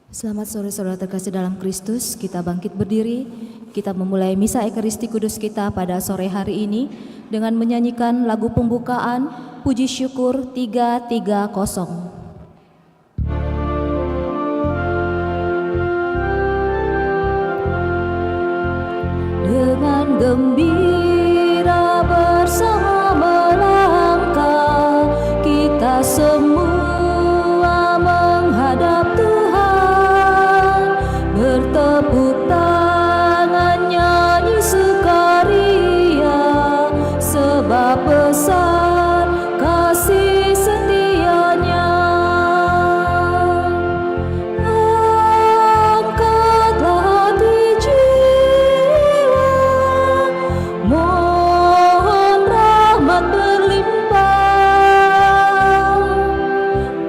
Selamat sore saudara terkasih dalam Kristus. Kita bangkit berdiri. Kita memulai misa Ekaristi Kudus kita pada sore hari ini dengan menyanyikan lagu pembukaan Puji Syukur 330. Dengan gembira bersama melangkah, kita semua menghadap Tuhan, bertepuk tangan nyanyi sukaria, sebab besar kasih setianya. Angkatlah hati jiwa, mohon rahmat berlimpah,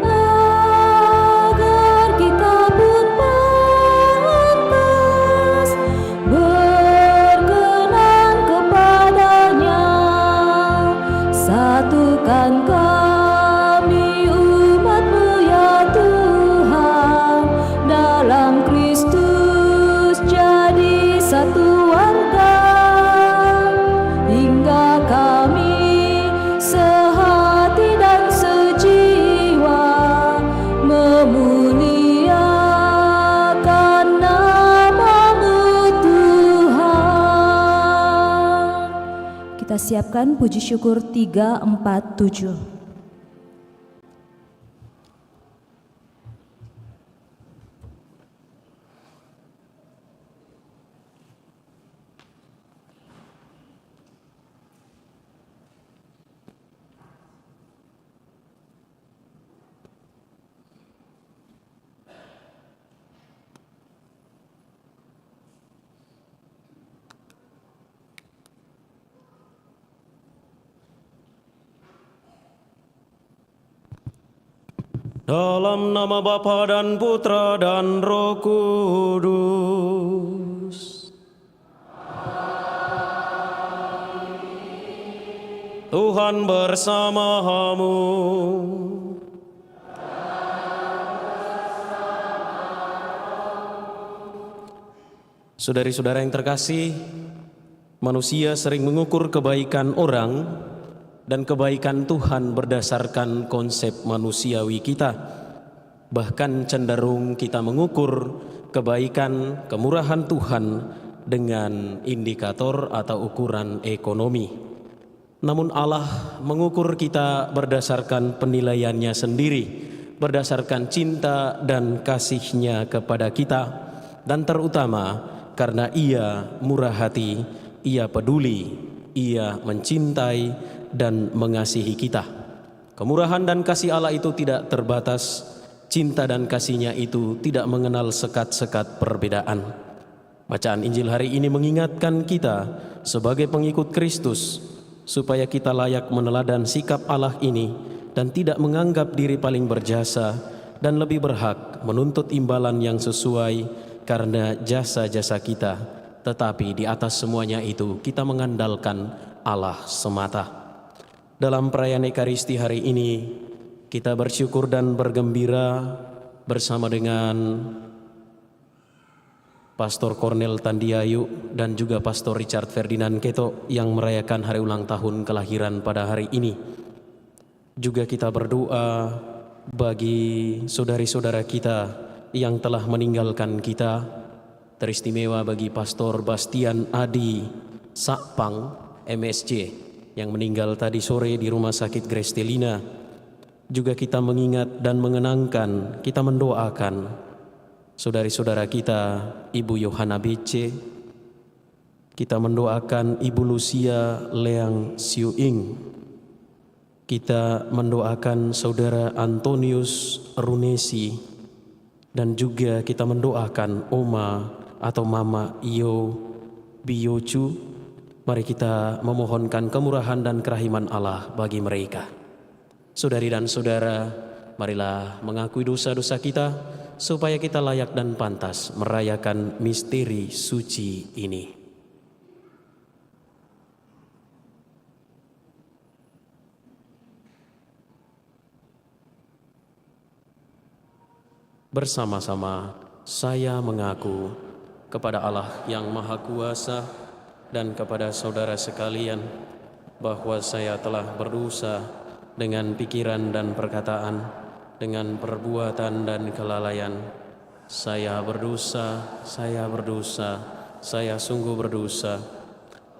agar kita pun pantas berkenan kepadanya. Satukan kami umat-Mu ya Tuhan, dalam Kristus jadi satu warga, hingga kami sehati dan sejiwa memuliakan nama-Mu Tuhan. Kita siapkan puji syukur 347. Dalam nama Bapa dan Putra dan Roh Kudus. Tuhan bersamamu. Saudari-saudara yang terkasih, manusia sering mengukur kebaikan orang dan kebaikan Tuhan berdasarkan konsep manusiawi kita. Bahkan cenderung kita mengukur kebaikan, kemurahan Tuhan dengan indikator atau ukuran ekonomi. Namun Allah mengukur kita berdasarkan penilaiannya sendiri, berdasarkan cinta dan kasih-Nya kepada kita, dan terutama karena Ia murah hati, Ia peduli, Ia mencintai dan mengasihi kita. Kemurahan dan kasih Allah itu tidak terbatas, cinta dan kasih-Nya itu tidak mengenal sekat-sekat perbedaan. Bacaan Injil hari ini mengingatkan kita sebagai pengikut Kristus supaya kita layak meneladan sikap Allah ini dan tidak menganggap diri paling berjasa dan lebih berhak menuntut imbalan yang sesuai karena jasa-jasa kita. Tetapi di atas semuanya itu kita mengandalkan Allah semata. Dalam perayaan Ekaristi hari ini kita bersyukur dan bergembira bersama dengan Pastor Cornel Tandiayu dan juga Pastor Richard Ferdinand Keto yang merayakan hari ulang tahun kelahiran pada hari ini. Juga kita berdoa bagi saudari-saudara kita yang telah meninggalkan kita, teristimewa bagi Pastor Bastian Adi Sakpang MSC yang meninggal tadi sore di Rumah Sakit Grestelina. Juga kita mengingat dan mengenangkan, kita mendoakan saudari-saudara kita, Ibu Yohana BC. Kita mendoakan Ibu Lucia Leang Siuing. Kita mendoakan Saudara Antonius Runesi. Dan juga kita mendoakan Oma atau Mama Iyo Biyocu. Mari kita memohonkan kemurahan dan kerahiman Allah bagi mereka. Saudari dan saudara, marilah mengakui dosa-dosa kita supaya kita layak dan pantas merayakan misteri suci ini. Bersama-sama Saya mengaku kepada Allah yang Maha Kuasa dan kepada saudara sekalian bahwa saya telah berdosa dengan pikiran dan perkataan, dengan perbuatan dan kelalaian. Saya berdosa, saya sungguh berdosa.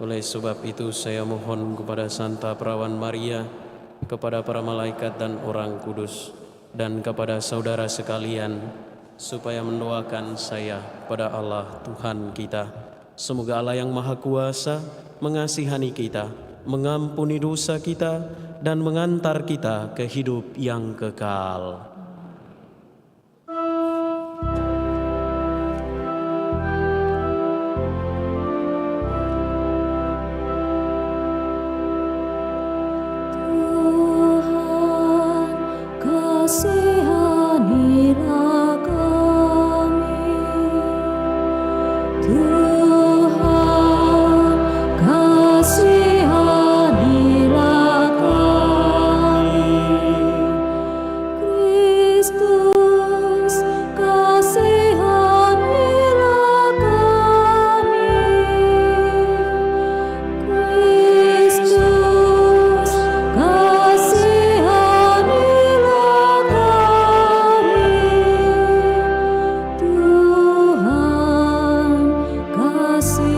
Oleh sebab itu saya mohon kepada Santa Perawan Maria, kepada para malaikat dan orang kudus, dan kepada saudara sekalian, supaya mendoakan saya pada Allah Tuhan kita. Semoga Allah yang Maha Kuasa mengasihani kita, mengampuni dosa kita, dan mengantar kita ke hidup yang kekal. Kasihanilah kami, Tuhan, kasihanilah kami, Kristus, kasihanilah kami, Kristus, kasihanilah kami, Tuhan, kasihanilah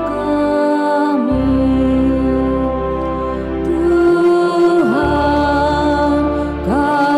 kami, Tuhan, kasihanilah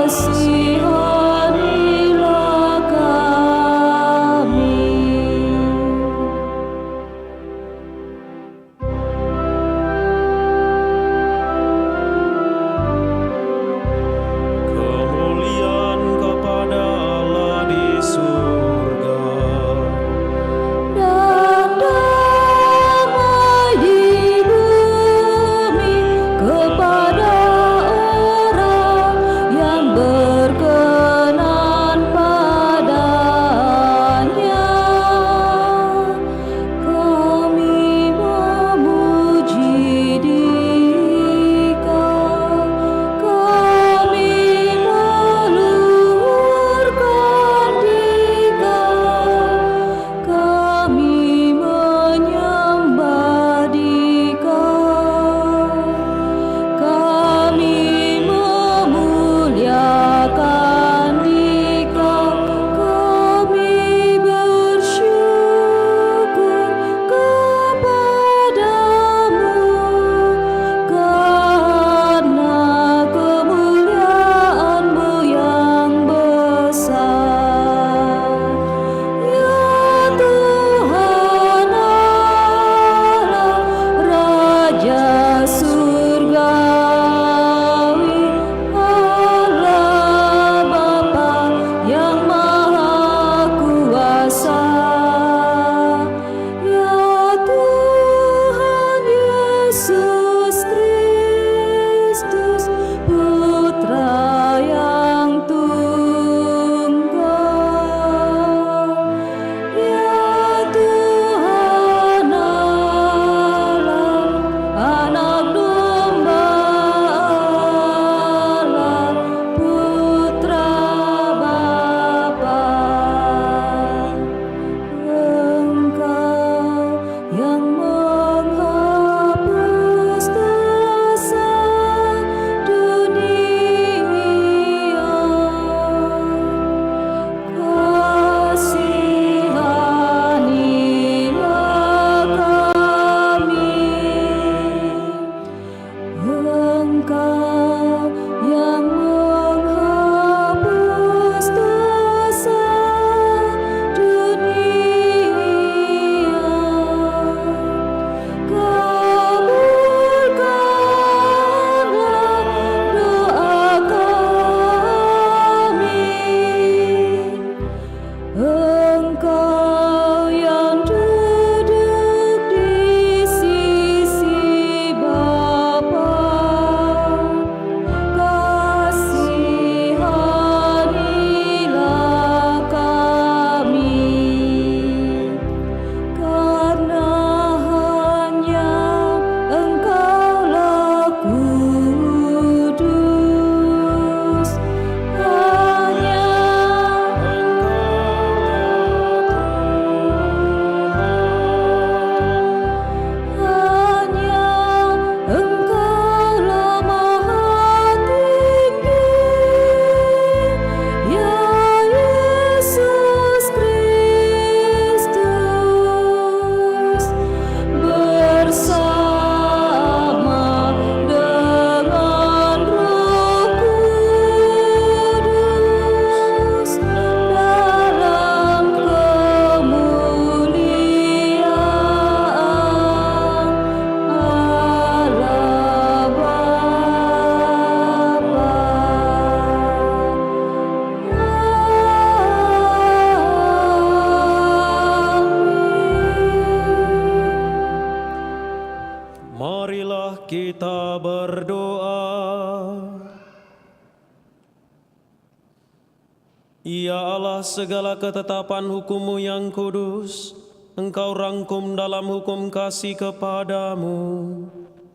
Ya Allah, segala ketetapan hukum-Mu yang kudus, Engkau rangkum dalam hukum kasih kepadamu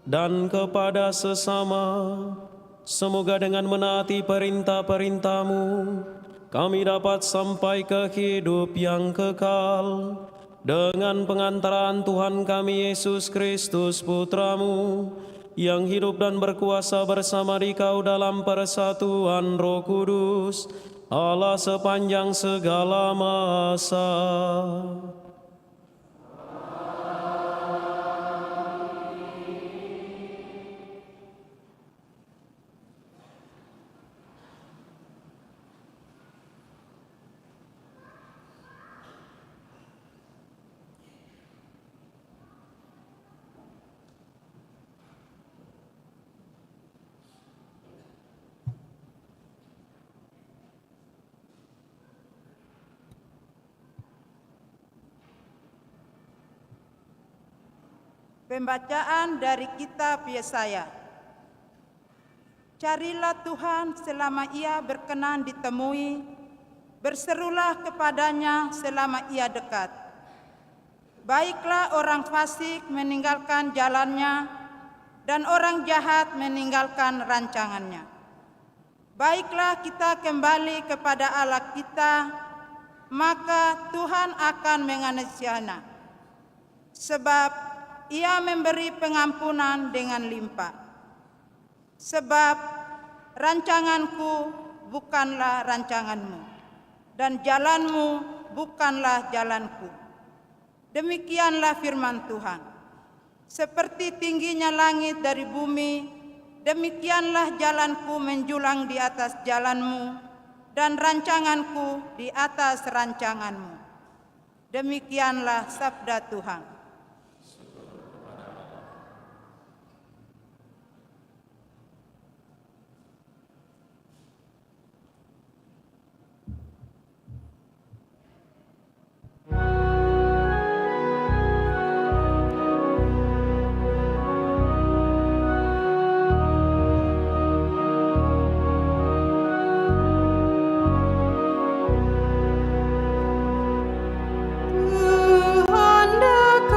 dan kepada sesama. Semoga dengan menaati perintah-perintah-Mu, kami dapat sampai ke hidup yang kekal. Dengan pengantaran Tuhan kami Yesus Kristus Putra-Mu, yang hidup dan berkuasa bersama Dikau dalam persatuan Roh Kudus, Allah sepanjang segala masa. Pembacaan dari kitab Yesaya. Carilah Tuhan selama Ia berkenan ditemui, berserulah kepadanya selama Ia dekat. Baiklah orang fasik meninggalkan jalannya, dan orang jahat meninggalkan rancangannya. Baiklah kita kembali kepada Allah kita, maka Tuhan akan mengasihani. Sebab Ia memberi pengampunan dengan limpah. Sebab rancanganku bukanlah rancanganmu, dan jalanmu bukanlah jalanku. Demikianlah firman Tuhan. Seperti tingginya langit dari bumi, demikianlah jalanku menjulang di atas jalanmu, dan rancanganku di atas rancanganmu. Demikianlah sabda Tuhan. Tuhan dekat.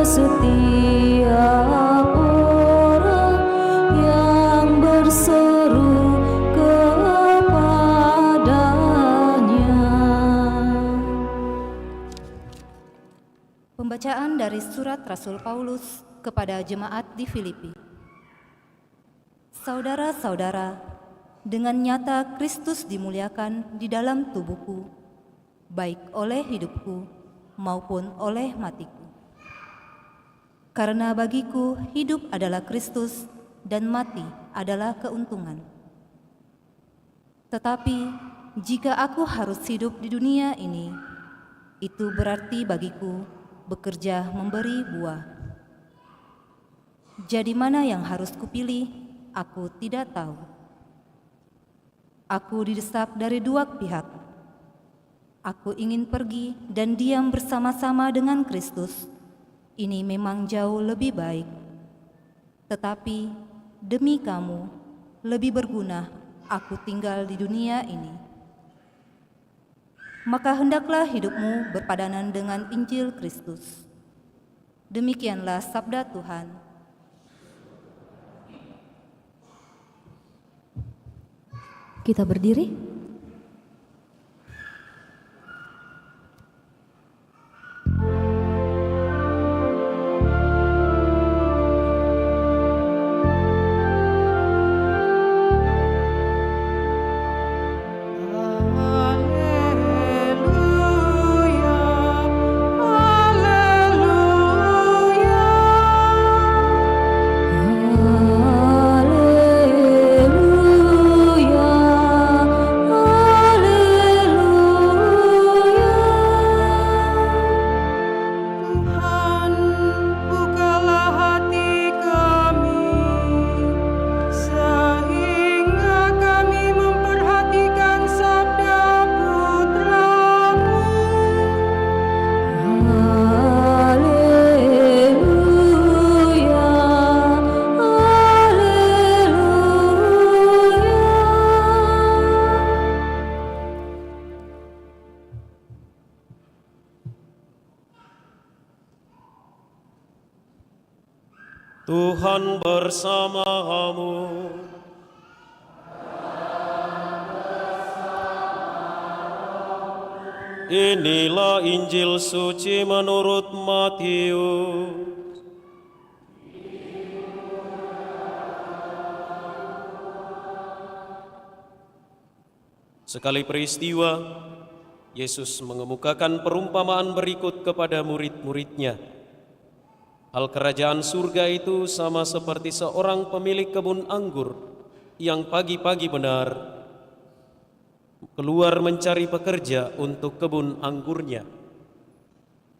setiap orang yang berseru kepadanya. Pembacaan dari surat Rasul Paulus kepada jemaat di Filipi. Saudara-saudara, dengan nyata Kristus dimuliakan di dalam tubuhku, baik oleh hidupku maupun oleh matiku. Karena bagiku hidup adalah Kristus dan mati adalah keuntungan. Tetapi jika aku harus hidup di dunia ini, itu berarti bagiku bekerja memberi buah. Jadi mana yang harus kupilih, aku tidak tahu. Aku didesak dari dua pihak. Aku ingin pergi dan diam bersama-sama dengan Kristus. Ini memang jauh lebih baik. Tetapi demi kamu, lebih berguna aku tinggal di dunia ini. Maka hendaklah hidupmu berpadanan dengan Injil Kristus. Demikianlah sabda Tuhan. Kita berdiri. Tuhan bersamamu. Inilah Injil suci menurut Matius. Sekali peristiwa, Yesus mengemukakan perumpamaan berikut kepada murid-muridnya. Hal kerajaan surga itu sama seperti seorang pemilik kebun anggur yang pagi-pagi benar keluar mencari pekerja untuk kebun anggurnya.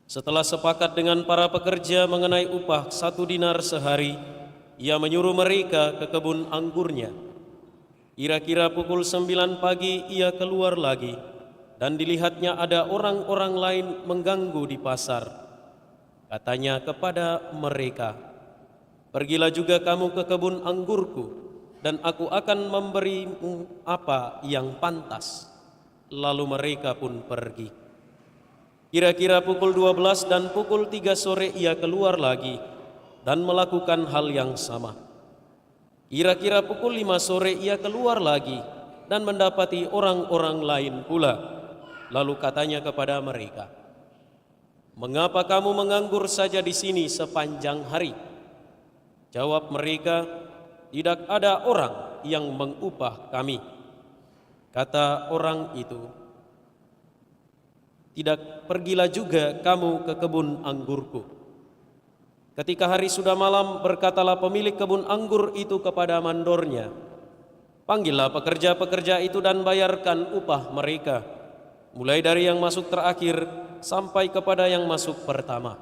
Setelah sepakat dengan para pekerja mengenai upah 1 dinar sehari, ia menyuruh mereka ke kebun anggurnya. Kira-kira pukul 9 pagi ia keluar lagi, dan dilihatnya ada orang-orang lain mengganggu di pasar. Katanya kepada mereka, "Pergilah juga kamu ke kebun anggurku, dan aku akan memberimu apa yang pantas." Lalu mereka pun pergi. Kira-kira pukul 12 dan pukul 3 sore ia keluar lagi dan melakukan hal yang sama. Kira-kira pukul 5 sore ia keluar lagi dan mendapati orang-orang lain pula. Lalu katanya kepada mereka, "Mengapa kamu menganggur saja di sini sepanjang hari?" Jawab mereka, "Tidak ada orang yang mengupah kami." Kata orang itu, "Pergilah juga kamu ke kebun anggurku." Ketika hari sudah malam, berkatalah pemilik kebun anggur itu kepada mandornya, "Panggillah pekerja-pekerja itu dan bayarkan upah mereka, mulai dari yang masuk terakhir sampai kepada yang masuk pertama."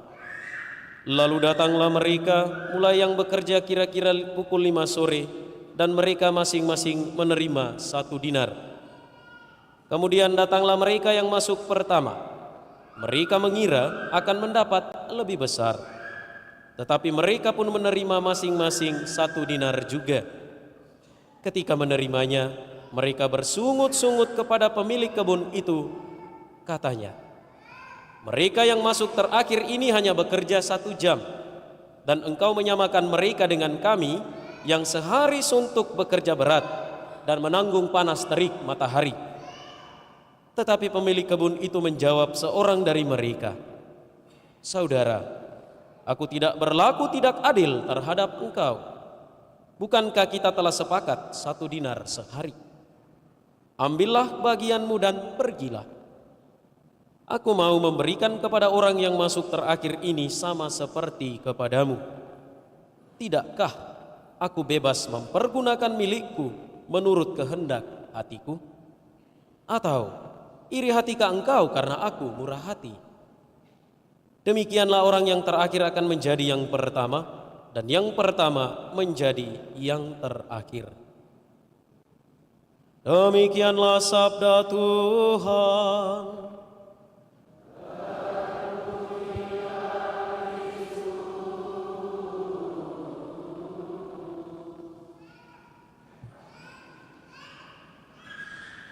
Lalu datanglah mereka, mulai yang bekerja kira-kira pukul 5 sore, dan mereka masing-masing menerima 1 dinar. Kemudian datanglah mereka yang masuk pertama. Mereka mengira akan mendapat lebih besar, tetapi mereka pun menerima masing-masing 1 dinar juga. Ketika menerimanya, mereka bersungut-sungut kepada pemilik kebun itu. Katanya, Mereka yang masuk terakhir ini hanya bekerja 1 jam, dan Engkau menyamakan mereka dengan kami yang sehari suntuk bekerja berat dan menanggung panas terik matahari. Tetapi pemilik kebun itu menjawab seorang dari mereka, "Saudara, aku tidak berlaku tidak adil terhadap engkau. Bukankah kita telah sepakat 1 dinar sehari? Ambillah bagianmu dan pergilah. Aku mau memberikan kepada orang yang masuk terakhir ini sama seperti kepadamu. Tidakkah aku bebas mempergunakan milikku menurut kehendak hatiku? Atau iri hatikah engkau karena aku murah hati?" Demikianlah orang yang terakhir akan menjadi yang pertama, dan yang pertama menjadi yang terakhir. Demikianlah sabda Tuhan.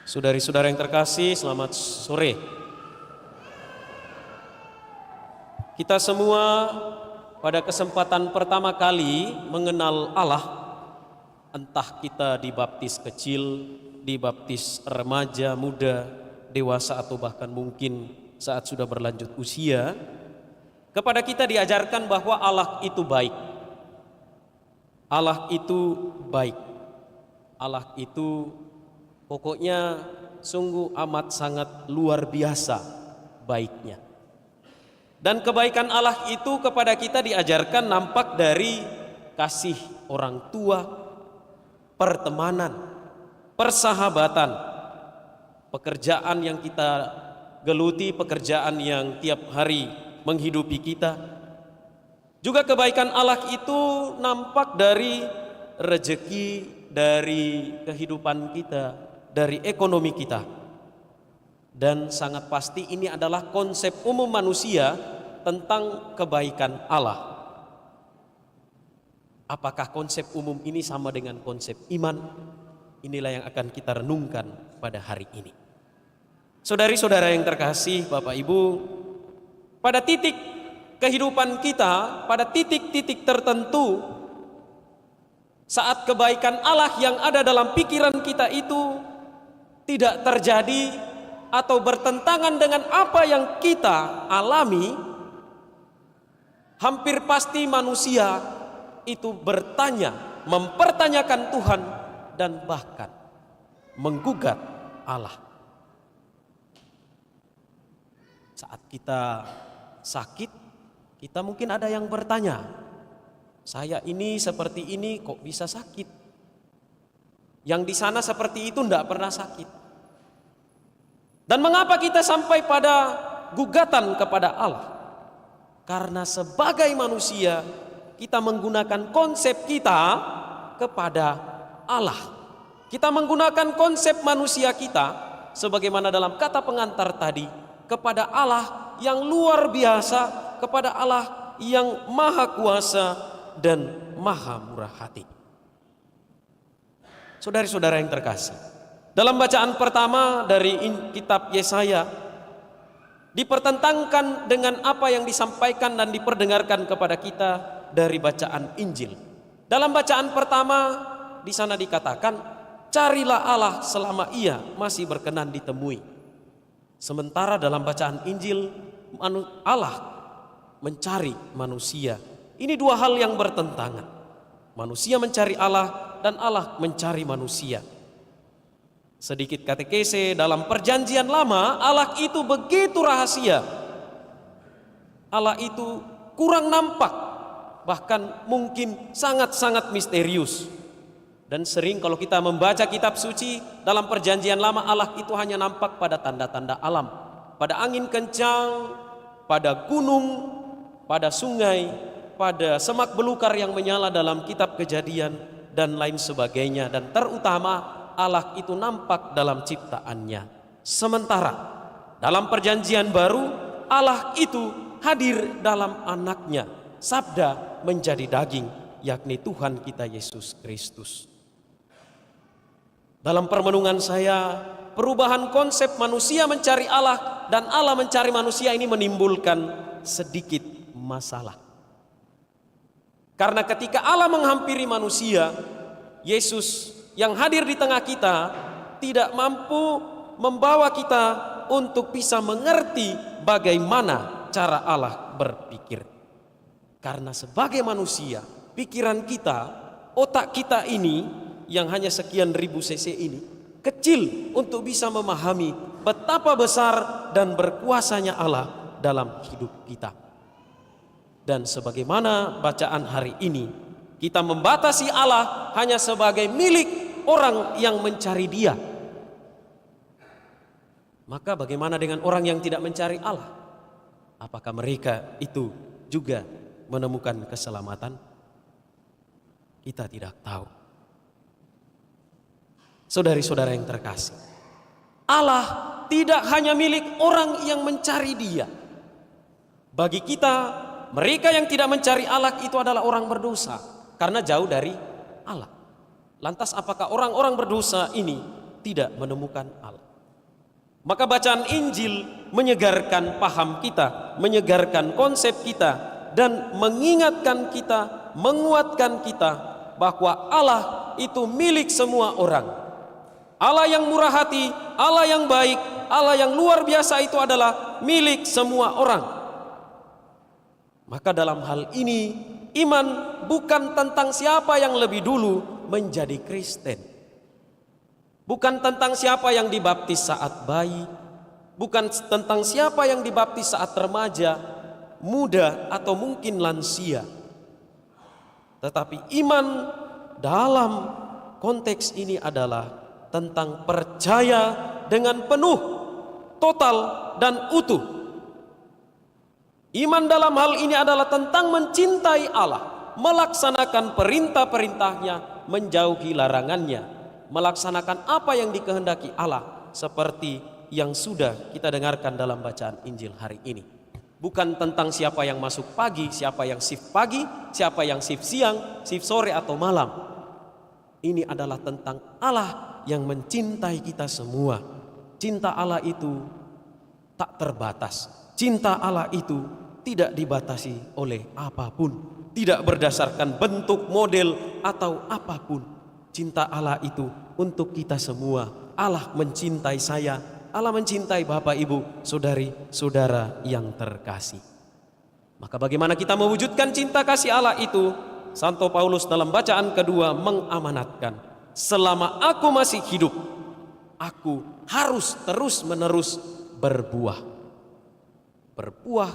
Saudari-saudara yang terkasih, selamat sore. Kita semua pada kesempatan pertama kali mengenal Allah, entah kita dibaptis kecil, dibaptis remaja, muda, dewasa, atau bahkan mungkin saat sudah berlanjut usia, kepada kita diajarkan bahwa Allah itu baik. Allah itu baik. Allah itu pokoknya sungguh amat sangat luar biasa baiknya. Dan kebaikan Allah itu kepada kita diajarkan nampak dari kasih orang tua, pertemanan, persahabatan, pekerjaan yang kita geluti, pekerjaan yang tiap hari menghidupi kita. Juga kebaikan Allah itu nampak dari rezeki, dari kehidupan kita, dari ekonomi kita. Dan sangat pasti ini adalah konsep umum manusia tentang kebaikan Allah. Apakah konsep umum ini sama dengan konsep iman? Inilah yang akan kita renungkan pada hari ini. Saudari-saudara yang terkasih, Bapak Ibu, pada titik kehidupan kita, pada titik-titik tertentu, saat kebaikan Allah yang ada dalam pikiran kita itu tidak terjadi atau bertentangan dengan apa yang kita alami, hampir pasti manusia itu bertanya, mempertanyakan Tuhan, dan bahkan menggugat Allah. Saat kita sakit, kita mungkin ada yang bertanya, "Saya ini seperti ini kok bisa sakit? Yang di sana seperti itu tidak pernah sakit." Dan mengapa kita sampai pada gugatan kepada Allah? Karena sebagai manusia kita menggunakan konsep kita kepada Allah. Kita menggunakan konsep manusia kita sebagaimana dalam kata pengantar tadi, kepada Allah yang luar biasa, kepada Allah yang maha kuasa dan maha murah hati. Saudari-saudara yang terkasih, dalam bacaan pertama dari kitab Yesaya dipertentangkan dengan apa yang disampaikan dan diperdengarkan kepada kita dari bacaan Injil. Dalam bacaan pertama di sana dikatakan, "Carilah Allah selama Ia masih berkenan ditemui." Sementara dalam bacaan Injil Allah mencari manusia. Ini dua hal yang bertentangan. Manusia mencari Allah dan Allah mencari manusia. Sedikit katekese, dalam perjanjian lama Allah itu begitu rahasia. Allah itu kurang nampak, bahkan mungkin sangat-sangat misterius. Dan sering kalau kita membaca kitab suci dalam perjanjian lama, Allah itu hanya nampak pada tanda-tanda alam, pada angin kencang, pada gunung, pada sungai, pada semak belukar yang menyala dalam kitab Kejadian dan lain sebagainya. Dan terutama Allah itu nampak dalam ciptaannya. Sementara dalam perjanjian baru Allah itu hadir dalam anaknya, Sabda menjadi daging, yakni Tuhan kita Yesus Kristus. Dalam permenungan saya, perubahan konsep manusia mencari Allah dan Allah mencari manusia ini menimbulkan sedikit masalah. Karena ketika Allah menghampiri manusia, Yesus yang hadir di tengah kita tidak mampu membawa kita untuk bisa mengerti bagaimana cara Allah berpikir. Karena sebagai manusia, pikiran kita, otak kita ini yang hanya sekian ribu cc ini kecil untuk bisa memahami betapa besar dan berkuasanya Allah dalam hidup kita. Dan sebagaimana bacaan hari ini, kita membatasi Allah hanya sebagai milik orang yang mencari Dia. Maka bagaimana dengan orang yang tidak mencari Allah? Apakah mereka itu juga menemukan keselamatan? Kita tidak tahu. Saudari-saudara yang terkasih, Allah tidak hanya milik orang yang mencari Dia. Bagi kita, mereka yang tidak mencari Allah itu adalah orang berdosa karena jauh dari Allah. Lantas apakah orang-orang berdosa ini tidak menemukan Allah? Maka bacaan Injil menyegarkan paham kita, menyegarkan konsep kita, dan mengingatkan kita, menguatkan kita bahwa Allah itu milik semua orang. Allah yang murah hati, Allah yang baik, Allah yang luar biasa itu adalah milik semua orang. Maka dalam hal ini, iman bukan tentang siapa yang lebih dulu menjadi Kristen. Bukan tentang siapa yang dibaptis saat bayi, bukan tentang siapa yang dibaptis saat remaja, muda, atau mungkin lansia. Tetapi iman dalam konteks ini adalah tentang percaya dengan penuh, total, dan utuh. Iman dalam hal ini adalah tentang mencintai Allah, melaksanakan perintah-perintahnya, menjauhi larangannya, melaksanakan apa yang dikehendaki Allah seperti yang sudah kita dengarkan dalam bacaan Injil hari ini. Bukan tentang siapa yang masuk pagi, siapa yang shift pagi, siapa yang shift siang, shift sore atau malam. Ini adalah tentang Allah yang mencintai kita semua. Cinta Allah itu tak terbatas. Cinta Allah itu tidak dibatasi oleh apapun, tidak berdasarkan bentuk, model, atau apapun. Cinta Allah itu untuk kita semua. Allah mencintai saya, Allah mencintai Bapak, Ibu, saudari, saudara yang terkasih. Maka bagaimana kita mewujudkan cinta kasih Allah itu? Santo Paulus dalam bacaan kedua mengamanatkan, selama aku masih hidup, aku harus terus-menerus berbuah. Berbuah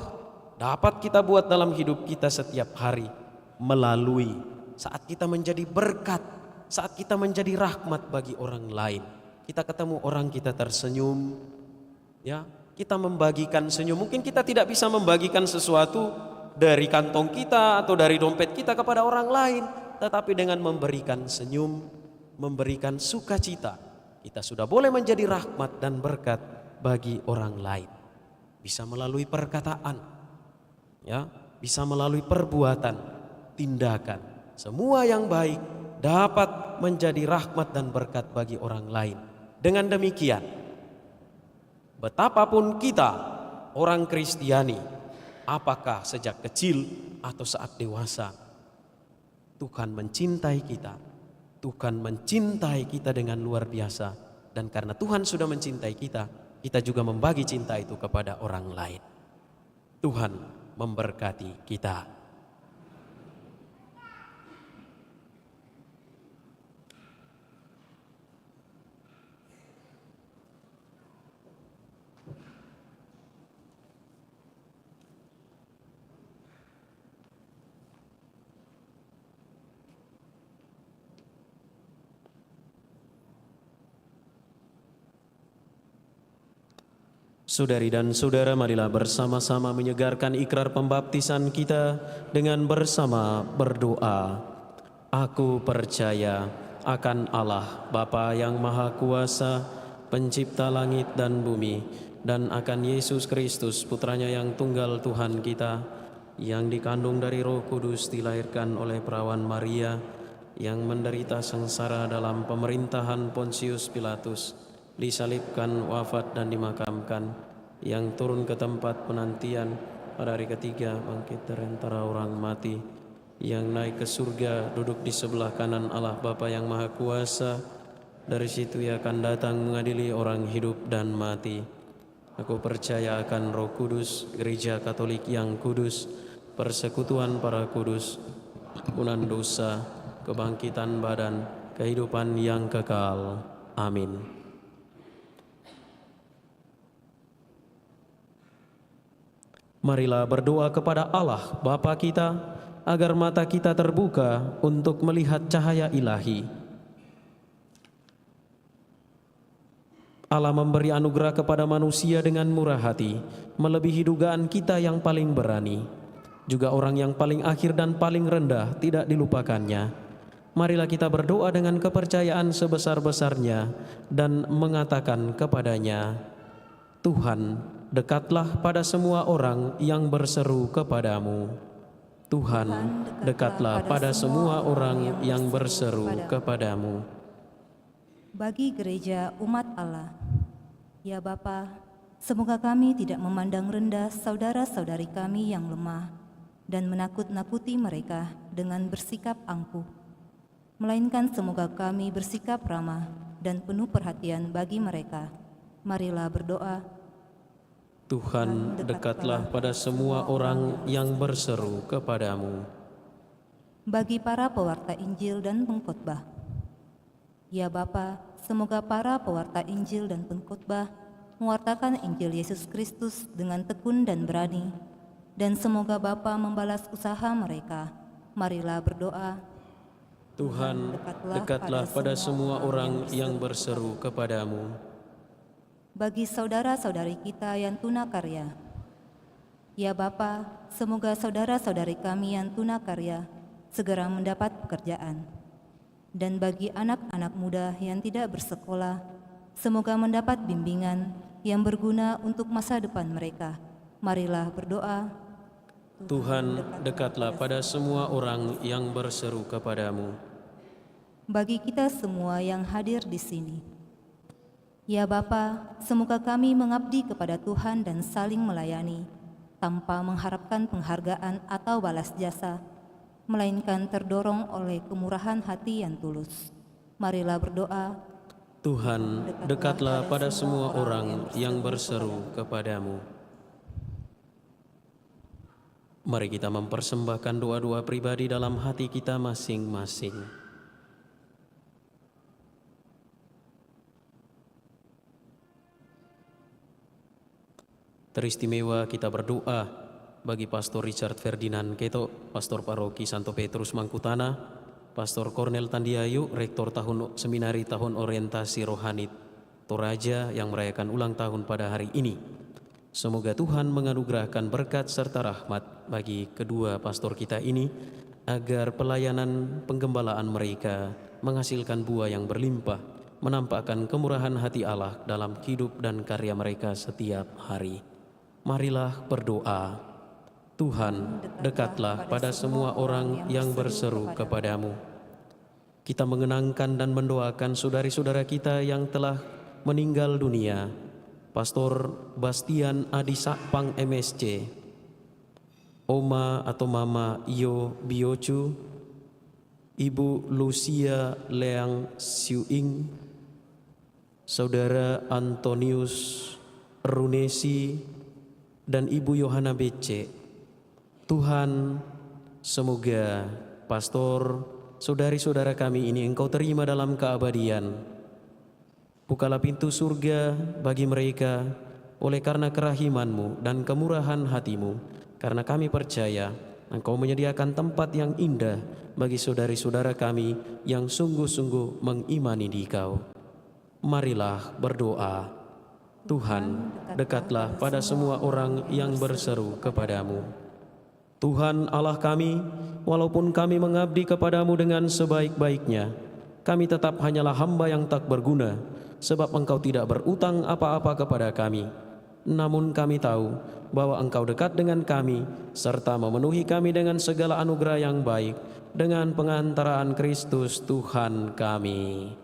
dapat kita buat dalam hidup kita setiap hari melalui saat kita menjadi berkat, saat kita menjadi rahmat bagi orang lain. Kita ketemu orang, kita tersenyum, ya, kita membagikan senyum. Mungkin kita tidak bisa membagikan sesuatu dari kantong kita atau dari dompet kita kepada orang lain, tetapi dengan memberikan senyum, memberikan sukacita, kita sudah boleh menjadi rahmat dan berkat bagi orang lain. Bisa melalui perkataan, ya, bisa melalui perbuatan, tindakan. Semua yang baik dapat menjadi rahmat dan berkat bagi orang lain. Dengan demikian, betapapun kita orang Kristiani, apakah sejak kecil atau saat dewasa, Tuhan mencintai kita. Tuhan mencintai kita dengan luar biasa. Dan karena Tuhan sudah mencintai kita, kita juga membagi cinta itu kepada orang lain. Tuhan memberkati kita. Saudari dan saudara, marilah bersama-sama menyegarkan ikrar pembaptisan kita dengan bersama berdoa. Aku percaya akan Allah, Bapa yang Maha Kuasa, pencipta langit dan bumi, dan akan Yesus Kristus, putranya yang tunggal Tuhan kita, yang dikandung dari Roh Kudus, dilahirkan oleh perawan Maria, yang menderita sengsara dalam pemerintahan Pontius Pilatus, disalibkan, wafat dan dimakamkan, yang turun ke tempat penantian pada hari ketiga bangkit dari antara orang mati, yang naik ke surga duduk di sebelah kanan Allah Bapa yang Maha Kuasa. Dari situ Ia akan datang mengadili orang hidup dan mati. Aku percaya akan Roh Kudus, Gereja Katolik yang kudus, persekutuan para kudus, ampunan dosa, kebangkitan badan, kehidupan yang kekal. Amin. Marilah berdoa kepada Allah Bapa kita, agar mata kita terbuka untuk melihat cahaya ilahi. Allah memberi anugerah kepada manusia dengan murah hati, melebihi dugaan kita yang paling berani. Juga orang yang paling akhir dan paling rendah tidak dilupakannya. Marilah kita berdoa dengan kepercayaan sebesar-besarnya dan mengatakan kepadanya, Tuhan, dekatlah pada semua orang yang berseru kepadamu. Tuhan, dekatlah pada semua orang yang berseru kepadamu. Bagi gereja umat Allah, ya Bapa, semoga kami tidak memandang rendah saudara-saudari kami yang lemah dan menakut-nakuti mereka dengan bersikap angkuh, melainkan semoga kami bersikap ramah dan penuh perhatian bagi mereka. Marilah berdoa. Tuhan, dekatlah pada semua orang yang berseru kepadamu. Bagi para pewarta Injil dan pengkhotbah, ya Bapa, semoga para pewarta Injil dan pengkhotbah mewartakan Injil Yesus Kristus dengan tekun dan berani, dan semoga Bapa membalas usaha mereka. Marilah berdoa. Tuhan, dekatlah pada semua orang yang berseru kepadamu. Bagi saudara-saudari kita yang tunakarya, ya Bapa, semoga saudara-saudari kami yang tunakarya segera mendapat pekerjaan. Dan bagi anak-anak muda yang tidak bersekolah, semoga mendapat bimbingan yang berguna untuk masa depan mereka. Marilah berdoa. Tuhan, dekatlah pada semua orang yang berseru kepadamu. Bagi kita semua yang hadir di sini, ya Bapa, semoga kami mengabdi kepada Tuhan dan saling melayani, tanpa mengharapkan penghargaan atau balas jasa, melainkan terdorong oleh kemurahan hati yang tulus. Marilah berdoa. Tuhan, dekatlah pada semua orang yang berseru kepadamu. Mari kita mempersembahkan doa-doa pribadi dalam hati kita masing-masing. Teristimewa kita berdoa bagi Pastor Richard Ferdinand Keto, Pastor Paroki Santo Petrus Mangkutana, Pastor Cornel Tandiayu, Rektor Seminari Tahun Orientasi Rohani Toraja yang merayakan ulang tahun pada hari ini. Semoga Tuhan menganugerahkan berkat serta rahmat bagi kedua pastor kita ini, agar pelayanan penggembalaan mereka menghasilkan buah yang berlimpah, menampakkan kemurahan hati Allah dalam hidup dan karya mereka setiap hari. Marilah berdoa. Tuhan, dekatlah pada semua orang yang berseru kepadamu. Kita mengenangkan dan mendoakan saudari-saudara kita yang telah meninggal dunia. Pastor Bastian Adi Sakpang MSC, Oma atau Mama Iyo Biocu, Ibu Lucia Leang Siuing, Saudara Antonius Runesi, dan Ibu Yohana BC. Tuhan, semoga pastor, saudari-saudara kami ini Engkau terima dalam keabadian. Bukalah pintu surga bagi mereka oleh karena kerahiman-Mu dan kemurahan hati-Mu, karena kami percaya Engkau menyediakan tempat yang indah bagi saudari-saudara kami yang sungguh-sungguh mengimani Dikau. Marilah berdoa. Tuhan, dekatlah pada semua orang yang berseru kepadamu. Tuhan Allah kami, walaupun kami mengabdi kepadamu dengan sebaik-baiknya, kami tetap hanyalah hamba yang tak berguna, sebab Engkau tidak berutang apa-apa kepada kami. Namun kami tahu bahwa Engkau dekat dengan kami, serta memenuhi kami dengan segala anugerah yang baik, dengan pengantaraan Kristus Tuhan kami.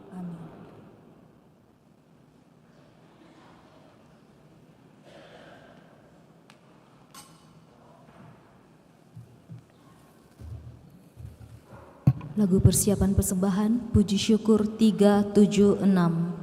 Lagu persiapan persembahan Puji Syukur 376.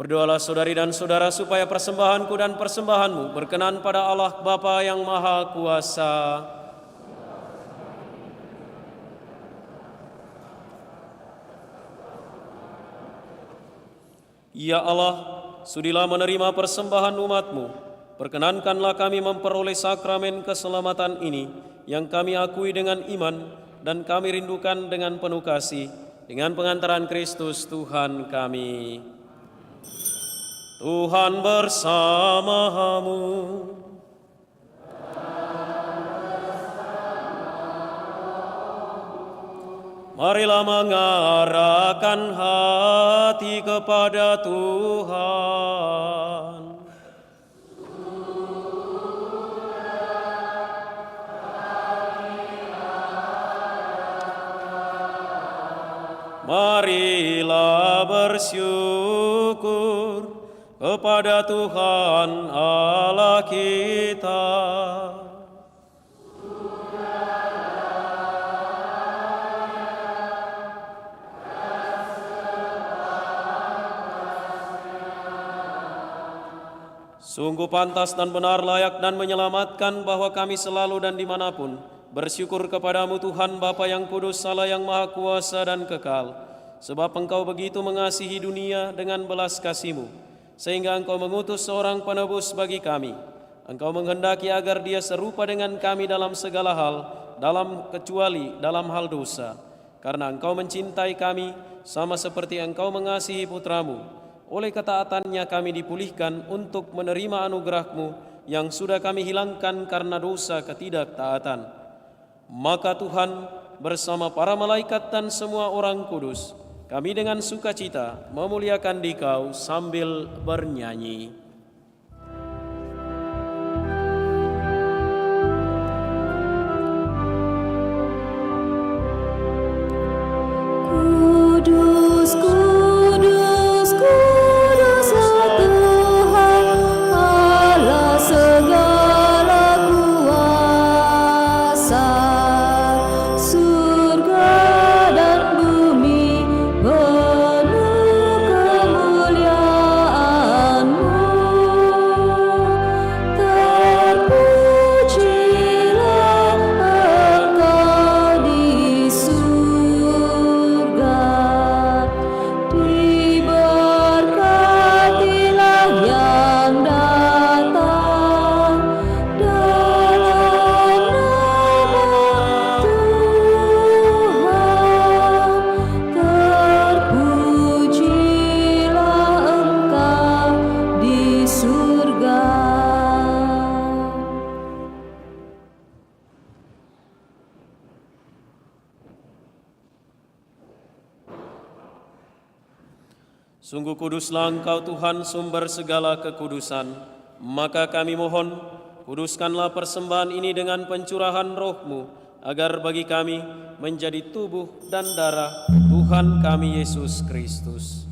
Berdoalah saudari dan saudara supaya persembahanku dan persembahanmu berkenan pada Allah Bapa yang Maha Kuasa. Ya Allah, sudilah menerima persembahan umat-Mu. Perkenankanlah kami memperoleh sakramen keselamatan ini yang kami akui dengan iman dan kami rindukan dengan penuh kasih dengan pengantaran Kristus Tuhan kami. Tuhan bersamamu. Marilah mengarahkan hati kepada Tuhan. Marilah bersyukur kepada Tuhan Allah kita. Sungguh pantas dan benar, layak dan menyelamatkan bahwa kami selalu dan dimanapun bersyukur kepadamu Tuhan Bapa yang kudus, Allah yang maha kuasa dan kekal. Sebab Engkau begitu mengasihi dunia dengan belas kasih-Mu, sehingga Engkau mengutus seorang penebus bagi kami. Engkau menghendaki agar dia serupa dengan kami dalam segala hal, kecuali dalam hal dosa. Karena Engkau mencintai kami, sama seperti Engkau mengasihi putra-Mu. Oleh ketaatannya kami dipulihkan untuk menerima anugerah-Mu yang sudah kami hilangkan karena dosa ketidaktaatan. Maka Tuhan bersama para malaikat dan semua orang kudus, kami dengan sukacita memuliakan Dikau sambil bernyanyi. Kudus, kudus, kuduslah Tuhan Allah segala Sungguh kuduslah Engkau Tuhan, sumber segala kekudusan. Maka kami mohon, kuduskanlah persembahan ini dengan pencurahan Roh-Mu, agar bagi kami menjadi tubuh dan darah Tuhan kami Yesus Kristus.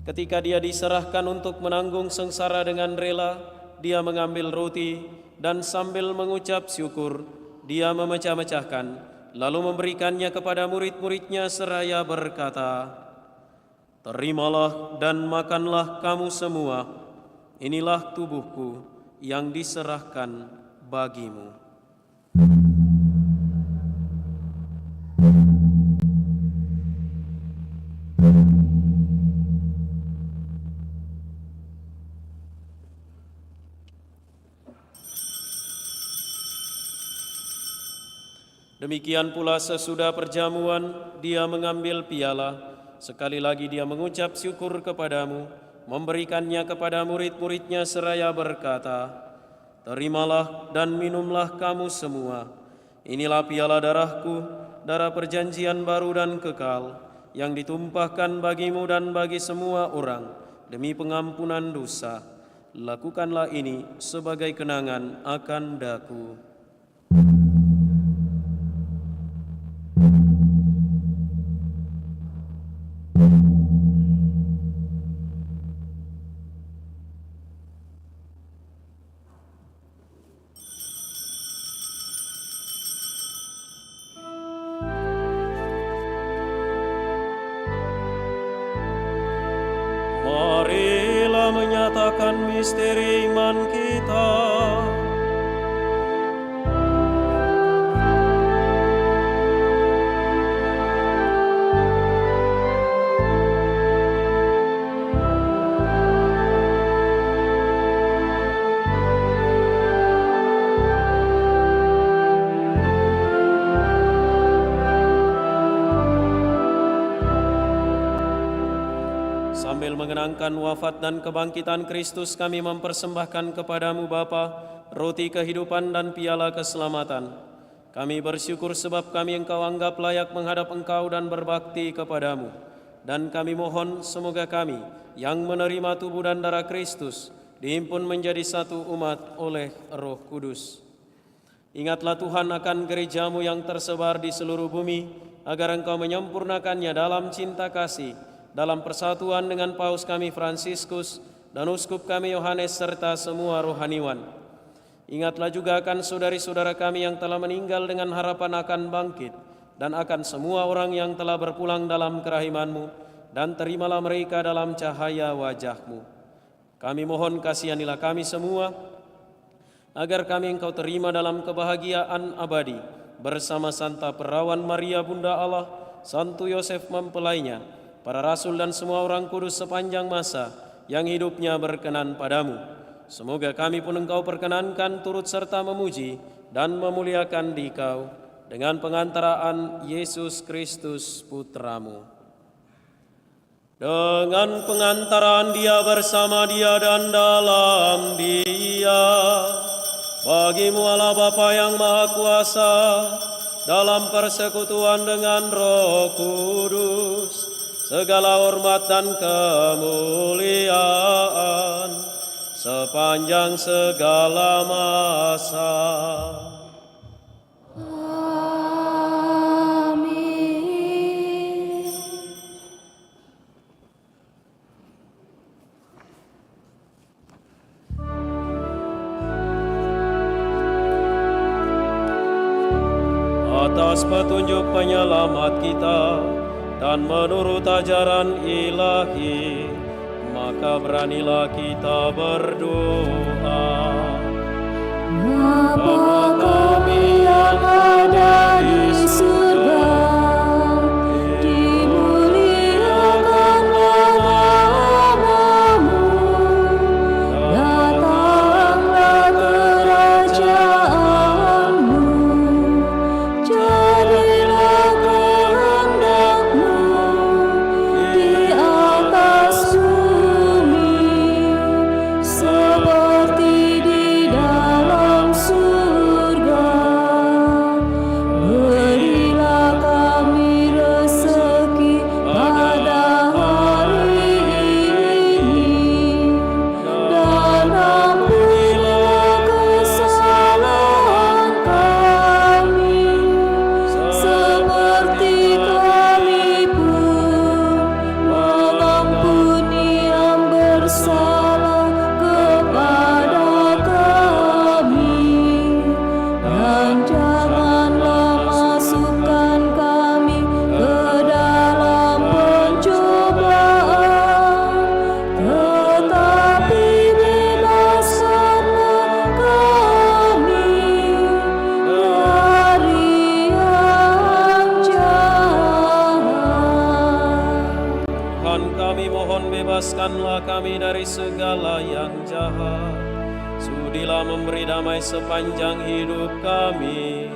Ketika Dia diserahkan untuk menanggung sengsara dengan rela, Dia mengambil roti dan sambil mengucap syukur, Dia memecah-mecahkan, lalu memberikannya kepada murid-muridnya seraya berkata, "Terimalah dan makanlah kamu semua, inilah tubuhku yang diserahkan bagimu." Demikian pula sesudah perjamuan, Dia mengambil piala. Sekali lagi Dia mengucap syukur kepadamu, memberikannya kepada murid-muridnya seraya berkata, "Terimalah dan minumlah kamu semua. Inilah piala darahku, darah perjanjian baru dan kekal, yang ditumpahkan bagimu dan bagi semua orang, demi pengampunan dosa. Lakukanlah ini sebagai kenangan akan daku." Marilah menyatakan misteri iman kita. Sambil mengenangkan wafat dan kebangkitan Kristus, kami mempersembahkan kepadamu Bapa, roti kehidupan dan piala keselamatan. Kami bersyukur sebab kami Engkau anggap layak menghadap Engkau dan berbakti kepadamu. Dan kami mohon semoga kami yang menerima tubuh dan darah Kristus dihimpun menjadi satu umat oleh Roh Kudus. Ingatlah Tuhan akan gerejamu yang tersebar di seluruh bumi, agar Engkau menyempurnakannya dalam cinta kasih, dalam persatuan dengan Paus kami Fransiskus dan Uskup kami Yohanes serta semua rohaniwan. Ingatlah juga akan saudari-saudara kami yang telah meninggal dengan harapan akan bangkit, dan akan semua orang yang telah berpulang dalam kerahiman-Mu, dan terimalah mereka dalam cahaya wajah-Mu. Kami mohon kasihanilah kami semua, agar kami Engkau terima dalam kebahagiaan abadi, bersama Santa Perawan Maria Bunda Allah, Santo Yosef mempelainya, para rasul dan semua orang kudus sepanjang masa yang hidupnya berkenan padamu. Semoga kami pun Engkau perkenankan turut serta memuji dan memuliakan Dikau dengan pengantaraan Yesus Kristus Putramu. Dengan pengantaraan Dia, bersama Dia dan dalam Dia, bagimu Allah Bapa yang Maha Kuasa, dalam persekutuan dengan Roh Kudus, segala hormat dan kemuliaan sepanjang segala masa. Amin. Atas petunjuk penyelamat kita dan menurut ajaran ilahi, maka beranilah kita berdoa. Bapa kami yang ada di surga, dimuliakanlah namamu, datanglah kerajaanmu, jadilah kehendak-Mu di atas bumi seperti Sudilah memberi damai sepanjang hidup kami,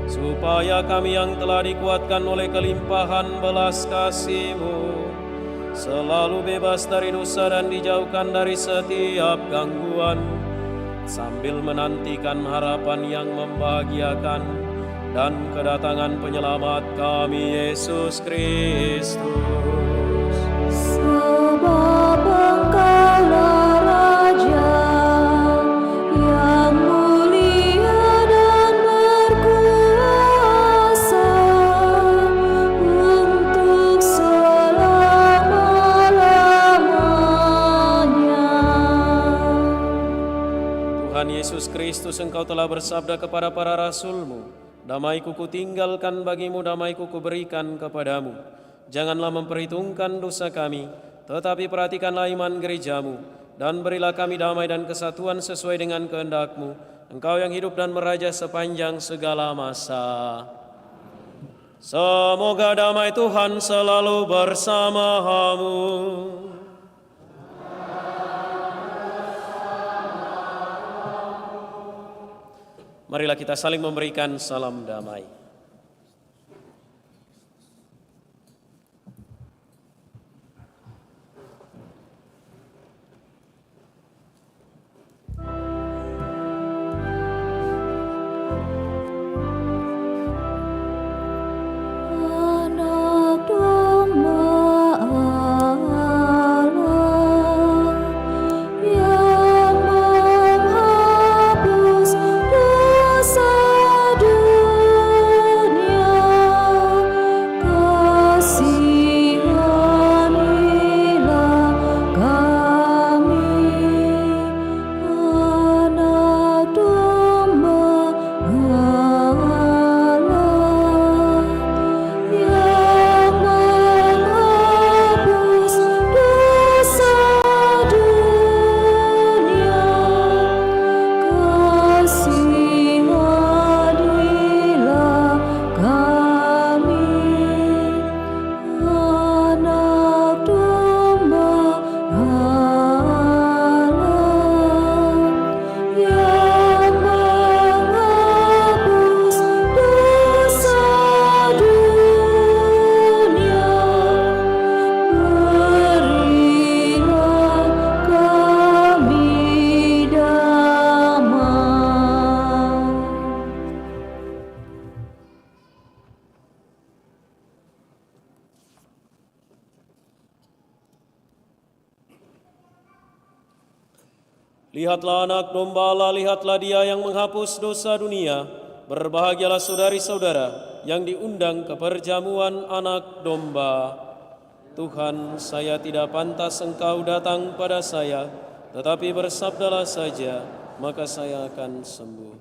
supaya kami yang telah dikuatkan oleh kelimpahan belas kasih-Mu selalu bebas dari dosa dan dijauhkan dari setiap gangguan, sambil menantikan harapan yang membahagiakan dan kedatangan penyelamat kami, Yesus Kristus. Sebab Engkaulah Raja yang mulia dan berkuasa untuk selama-lamanya. Tuhan Yesus Kristus, Engkau telah bersabda kepada para rasul-Mu, damai-Ku kutinggalkan bagimu, damai-Ku kuberikan kepadamu. Janganlah memperhitungkan dosa kami, tetapi perhatikanlah iman gereja-Mu, dan berilah kami damai dan kesatuan sesuai dengan kehendak-Mu. Engkau yang hidup dan meraja sepanjang segala masa. Semoga damai Tuhan selalu bersamamu. Marilah kita saling memberikan salam damai. Anak domba Allah yang menghapus dosa dunia, kasihanilah kami. Anak domba Allah yang menghapus dosa dunia, kasihanilah kami. Anak domba Allah yang menghapus dosa dunia, berilah kami damai. Lihatlah anak domba Allah, lihatlah Dia yang menghapus dosa dunia. Berbahagialah saudari-saudara yang diundang ke perjamuan anak domba. Tuhan, saya tidak pantas Engkau datang pada saya, tetapi bersabdalah saja, maka saya akan sembuh.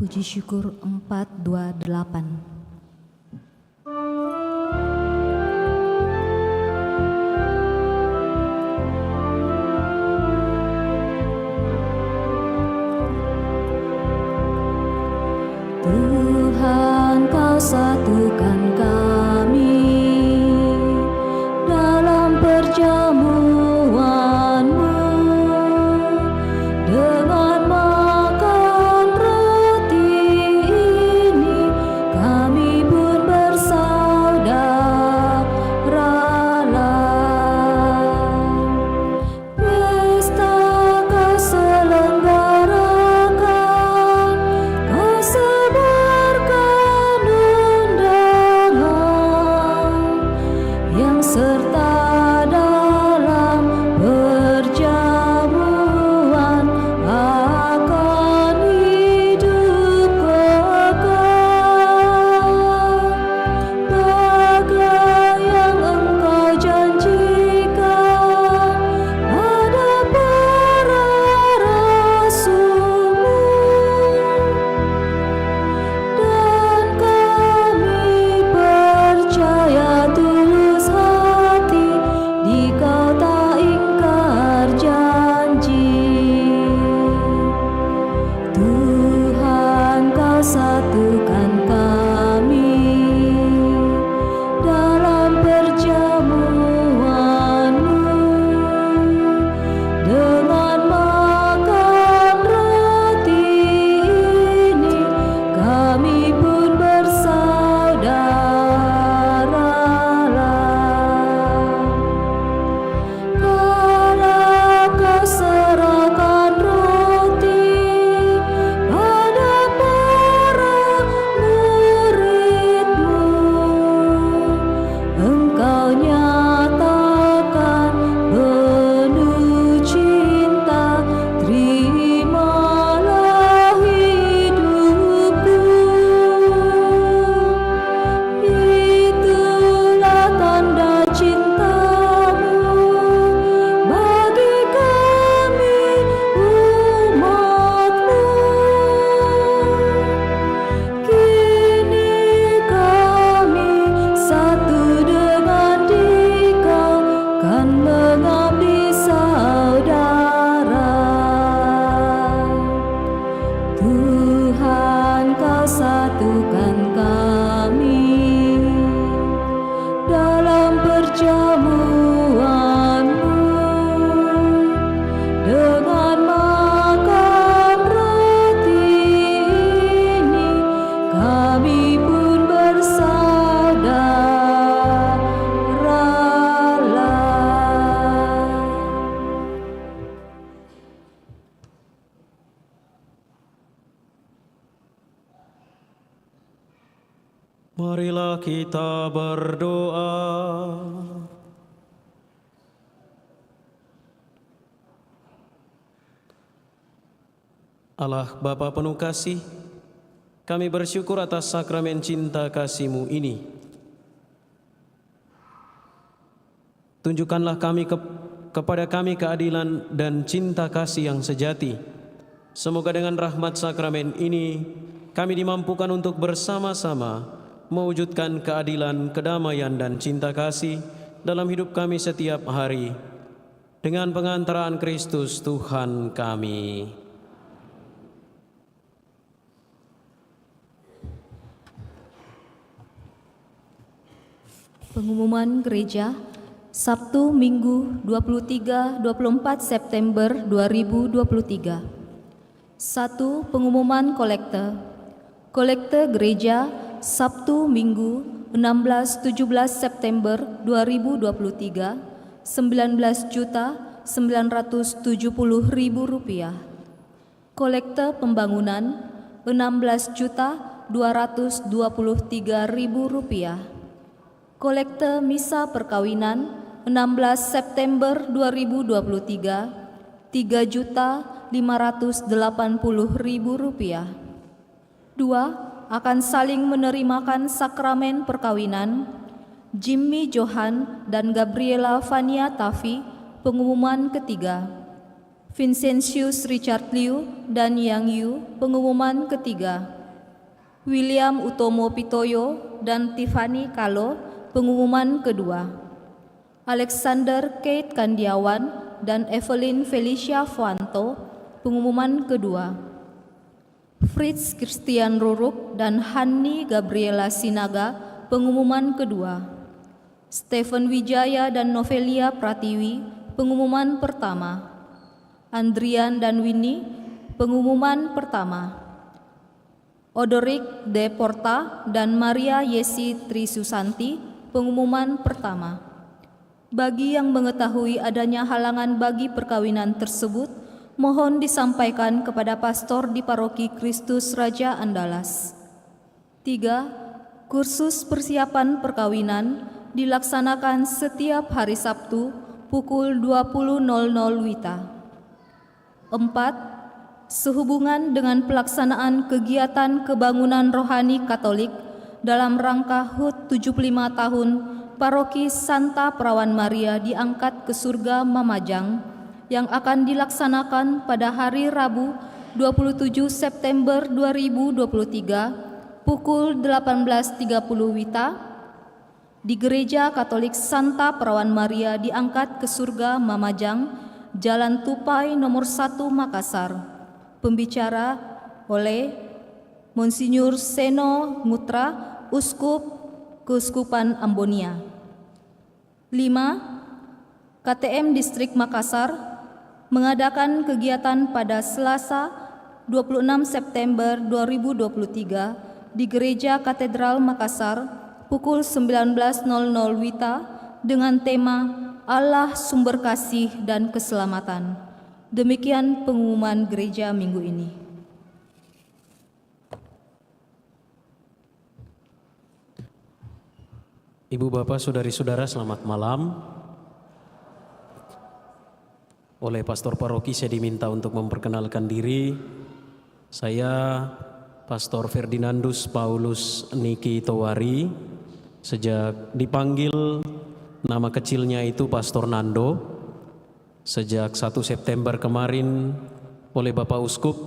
Puji syukur 428. Tuhan, Kau satukan kami dalam perjamuan-Mu dengan makan roti ini, kami pun bersaudaralah. Pesta Kau selenggarakan, Kau sebarkan undangan yang serta dalam perjamuan akan hidup kekal. Bagai yang Engkau janjikan pada para rasul-Mu, dan kami percaya tulus hati di Kau tak ingkar janji. Tuhan, Kau satukan kami dalam perjamuan-Mu dengan makan roti ini, kami pun bersaudaralah. Kala Kau serahkan roti pada para murid-Mu, Engkau nyatakan penuh cinta, terimalah hidupku. Itulah tanda cinta-Mu bagi kami umat-Mu. Kini kami satu dengan Dikau, kan mengabdi saudara. Tuhan, Kau satukan kami dalam perjamuan-Mu dengan makan roti ini, kami pun bersaudaralah. Marilah kita berdoa. Allah Bapa penuh kasih, kami bersyukur atas sakramen cinta kasih-Mu ini. Tunjukkanlah kepada kami keadilan dan cinta kasih yang sejati. Semoga dengan rahmat sakramen ini kami dimampukan untuk bersama-sama mewujudkan keadilan, kedamaian, dan cinta kasih dalam hidup kami setiap hari. Dengan pengantaraan Kristus Tuhan kami. Pengumuman Gereja Sabtu Minggu 23-24 September 2023. 1. Pengumuman kolekte. Kolekte Gereja Sabtu Minggu 16-17 September 2023 19.970.000 rupiah. Kolekte pembangunan 16.223.000 rupiah. Kolekte misa perkawinan 16 September 2023 3.580.000 rupiah. 2. Akan saling menerimakan sakramen perkawinan Jimmy Johan dan Gabriela Fania Tafi. Pengumuman ketiga. Vincentius Richard Liu dan Yang Yu, pengumuman ketiga. William Utomo Pitoyo dan Tiffany Kalo, pengumuman kedua. Alexander Kate Kandiawan dan Evelyn Felicia Fuanto, pengumuman kedua. Fritz Christian Ruruk dan Hani Gabriela Sinaga, pengumuman kedua. Stephen Wijaya dan Novelia Pratiwi, pengumuman pertama. Andrian dan Winnie, pengumuman pertama. Odoric De Porta dan Maria Yesi Trisusanti, pengumuman pertama. Bagi yang mengetahui adanya halangan bagi perkawinan tersebut, mohon disampaikan kepada pastor di Paroki Kristus Raja Andalas. 3. Kursus persiapan perkawinan dilaksanakan setiap hari Sabtu pukul 20.00 WITA. 4. Sehubungan dengan pelaksanaan kegiatan kebangunan rohani Katolik dalam rangka HUT 75 tahun Paroki Santa Perawan Maria diangkat ke surga Mamajang yang akan dilaksanakan pada hari Rabu 27 September 2023 pukul 18.30 WITA di Gereja Katolik Santa Perawan Maria diangkat ke surga Mamajang, Jalan Tupai nomor 1 Makassar. Pembicara oleh Monsinyur Seno Mutra, Uskup Keuskupan Ambonia. 5. KTM Distrik Makassar mengadakan kegiatan pada Selasa 26 September 2023 di Gereja Katedral Makassar pukul 19.00 WITA dengan tema Allah Sumber Kasih dan Keselamatan. Demikian pengumuman gereja minggu ini. Ibu bapak saudari-saudara, selamat malam. Oleh pastor paroki saya diminta untuk memperkenalkan diri. Saya Pastor Ferdinandus Paulus Niki Towari. Sejak dipanggil nama kecilnya itu Pastor Nando, sejak 1 September kemarin oleh Bapak Uskup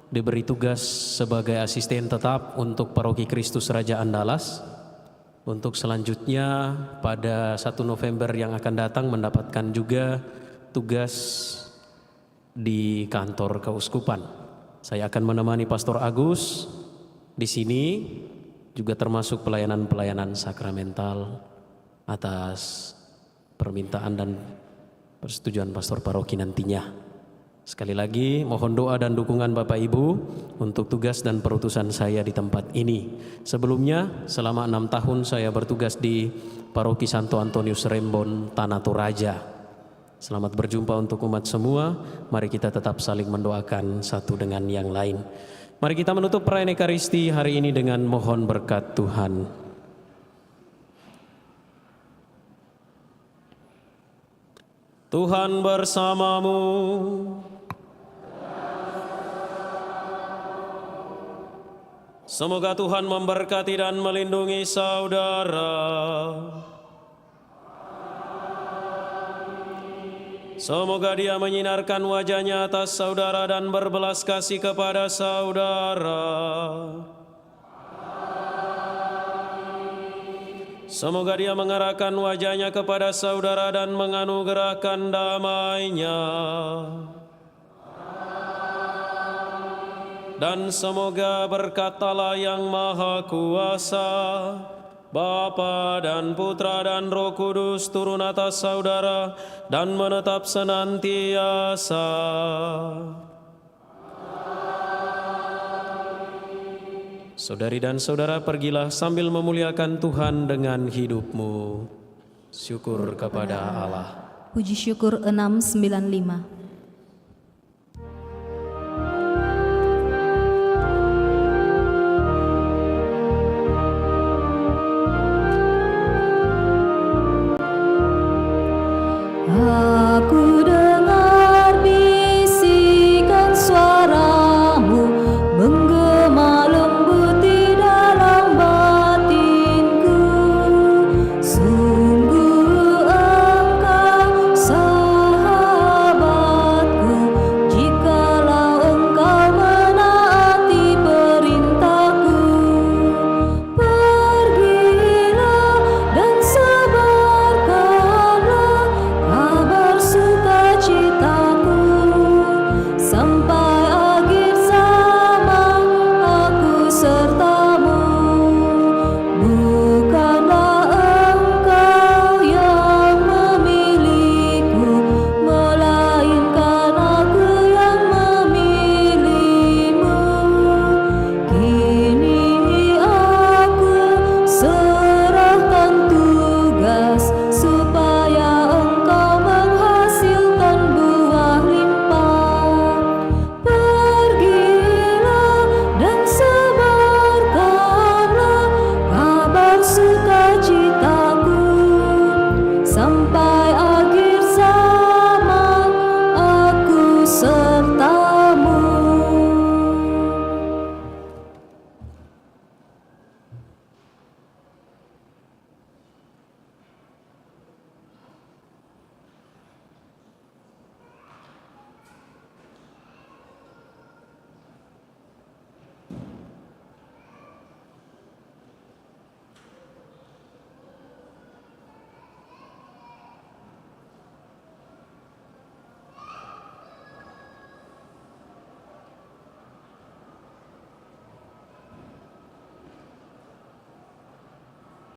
diberi tugas sebagai asisten tetap untuk Paroki Kristus Raja Andalas. Untuk selanjutnya pada 1 November yang akan datang mendapatkan juga tugas di kantor keuskupan. Saya akan menemani Pastor Agus di sini, juga termasuk pelayanan-pelayanan sakramental atas permintaan dan persetujuan pastor paroki nantinya. Sekali lagi mohon doa dan dukungan Bapak Ibu untuk tugas dan perutusan saya di tempat ini. Sebelumnya selama 6 tahun saya bertugas di Paroki Santo Antonius Rembon, Tanah Toraja. Selamat berjumpa untuk umat semua. Mari kita tetap saling mendoakan satu dengan yang lain. Mari kita menutup perayaan Ekaristi hari ini dengan mohon berkat Tuhan. Tuhan bersamamu. Semoga Tuhan memberkati dan melindungi saudara. Semoga Dia menyinarkan wajahnya atas saudara dan berbelas kasih kepada saudara. Semoga Dia mengarahkan wajahnya kepada saudara dan menganugerahkan damai-Nya. Dan semoga berkat Allah yang Maha Kuasa, Bapa dan Putra dan Roh Kudus turun atas saudara dan menetap senantiasa. Saudari dan saudara, pergilah sambil memuliakan Tuhan dengan hidupmu. Syukur kepada Allah. Puji syukur 695.